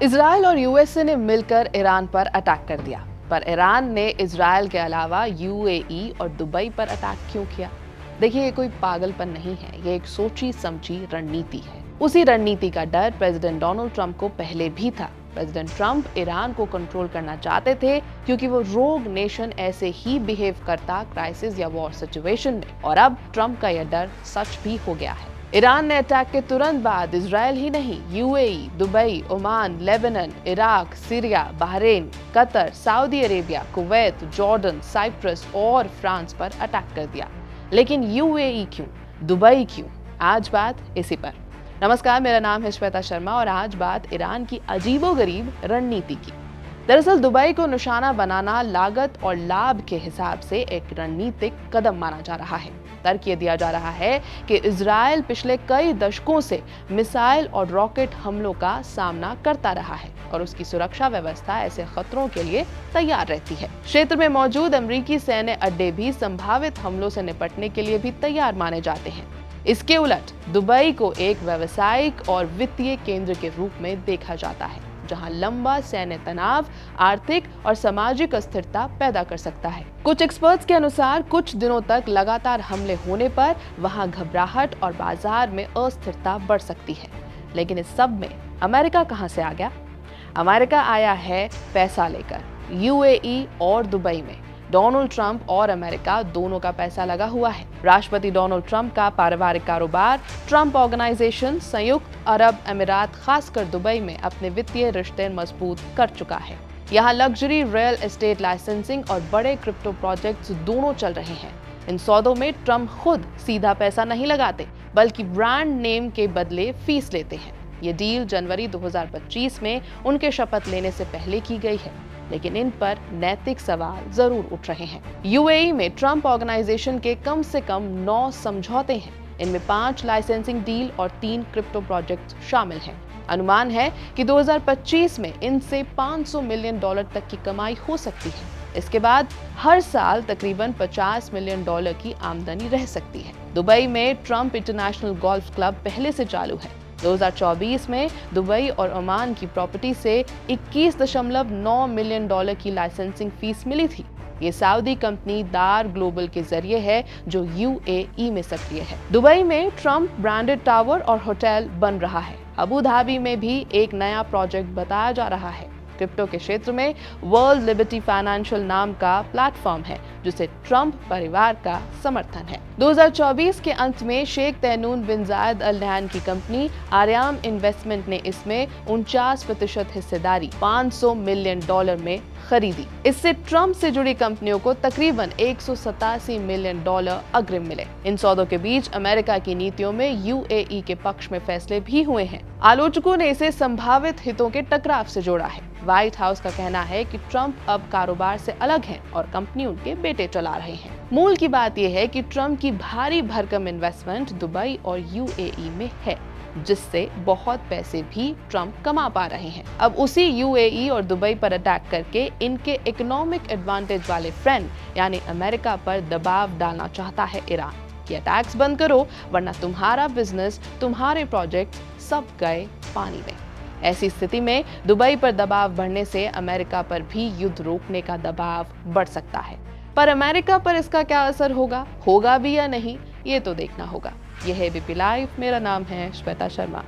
Israel और USA ने मिलकर ईरान पर अटैक कर दिया, पर ईरान ने इजराइल के अलावा यूएई और दुबई पर अटैक क्यों किया? देखिए, ये कोई पागलपन नहीं है, ये एक सोची समझी रणनीति है। उसी रणनीति का डर प्रेसिडेंट डोनाल्ड ट्रंप को पहले भी था। प्रेसिडेंट ट्रंप ईरान को कंट्रोल करना चाहते थे क्योंकि वो रोग नेशन ऐसे ही बिहेव करता क्राइसिस या वॉर सिचुएशन में, और अब ट्रंप का यह डर सच भी हो गया है। ईरान ने अटैक के तुरंत बाद इजराइल ही नहीं, UAE, Dubai, Oman, Lebanon, Iraq, Syria, Bahrain, Qatar, Saudi Arabia, Kuwait, Jordan, Cyprus और फ्रांस पर अटैक कर दिया। लेकिन यूएई क्यों, दुबई क्यों? आज बात इसी पर। नमस्कार, मेरा नाम है श्वेता शर्मा और आज बात ईरान की अजीबोगरीब रणनीति की। दरअसल दुबई को निशाना बनाना लागत और लाभ के हिसाब से एक रणनीतिक कदम माना जा रहा है। तर्क ये दिया जा रहा है कि इजराइल पिछले कई दशकों से मिसाइल और रॉकेट हमलों का सामना करता रहा है और उसकी सुरक्षा व्यवस्था ऐसे खतरों के लिए तैयार रहती है। क्षेत्र में मौजूद अमेरिकी सैन्य अड्डे भी संभावित हमलों से निपटने के लिए भी तैयार माने जाते हैं। इसके उलट दुबई को एक व्यावसायिक और वित्तीय केंद्र के रूप में देखा जाता है, जहां लंबा सैन्य तनाव आर्थिक और सामाजिक अस्थिरता पैदा कर सकता है। कुछ एक्सपर्ट्स के अनुसार कुछ दिनों तक लगातार हमले होने पर वहां घबराहट और बाजार में अस्थिरता बढ़ सकती है। लेकिन इस सब में अमेरिका कहां से आ गया? अमेरिका आया है पैसा लेकर। यूएई और दुबई में डोनाल्ड ट्रंप और अमेरिका दोनों का पैसा लगा हुआ है। राष्ट्रपति डोनाल्ड ट्रंप का पारिवारिक कारोबार ट्रंप ऑर्गेनाइजेशन संयुक्त अरब अमीरात खासकर दुबई में अपने वित्तीय रिश्ते मजबूत कर चुका है। यहाँ लग्जरी रियल एस्टेट लाइसेंसिंग और बड़े क्रिप्टो प्रोजेक्ट्स दोनों चल रहे हैं। इन सौदों में ट्रंप खुद सीधा पैसा नहीं लगाते, बल्कि ब्रांड नेम के बदले फीस लेते हैं। ये डील जनवरी 2025 में उनके शपथ लेने से पहले की गई है, लेकिन इन पर नैतिक सवाल जरूर उठ रहे हैं। यूएई में ट्रंप ऑर्गेनाइजेशन के कम से कम 9 समझौते हैं। इनमें 5 लाइसेंसिंग डील और 3 क्रिप्टो प्रोजेक्ट्स शामिल हैं। अनुमान है कि 2025 में इनसे $500 मिलियन तक की कमाई हो सकती है। इसके बाद हर साल तकरीबन $50 मिलियन की आमदनी रह सकती है। दुबई में ट्रंप इंटरनेशनल गोल्फ क्लब पहले से चालू है। 2024 में दुबई और ओमान की प्रॉपर्टी से $21.9 मिलियन की लाइसेंसिंग फीस मिली थी। ये सऊदी कंपनी दार ग्लोबल के जरिए है, जो यूएई में सक्रिय है। दुबई में ट्रंप ब्रांडेड टावर और होटल बन रहा है। अबू धाबी में भी एक नया प्रोजेक्ट बताया जा रहा है। क्रिप्टो के क्षेत्र में वर्ल्ड लिबर्टी फाइनेंशियल नाम का प्लेटफॉर्म है, जिसे ट्रंप परिवार का समर्थन है। 2024 के अंत में शेख तैमूर बिन जायद अल नहयान की कंपनी आर्याम इन्वेस्टमेंट ने इसमें 49% हिस्सेदारी $500 मिलियन में खरीदी। इससे ट्रंप से जुड़ी कंपनियों को तकरीबन $187 मिलियन अग्रिम मिले। इन सौदों के बीच अमेरिका की नीतियों में यूएई के पक्ष में फैसले भी हुए हैं। आलोचकों ने इसे संभावित हितों के टकराव से जोड़ा है। व्हाइट हाउस का कहना है कि ट्रंप अब कारोबार से अलग हैं और कंपनी उनके बेटे चला रहे हैं। मूल की बात यह है कि ट्रंप की भारी भरकम इन्वेस्टमेंट दुबई और यूएई में है, जिससे बहुत पैसे भी ट्रंप कमा पा रहे हैं। अब उसी यूएई और दुबई पर अटैक करके इनके इकोनॉमिक एडवांटेज वाले फ्रेंड यानी अमेरिका पर दबाव डालना चाहता है ईरान कि अटैक्स बंद करो, वरना तुम्हारा बिजनेस, तुम्हारे प्रोजेक्ट सब गए पानी में। ऐसी स्थिति में दुबई पर दबाव बढ़ने से अमेरिका पर भी युद्ध रोकने का दबाव बढ़ सकता है। पर अमेरिका पर इसका क्या असर होगा भी या नहीं, ये तो देखना होगा। यह है एबीपी लाइव। मेरा नाम है श्वेता शर्मा।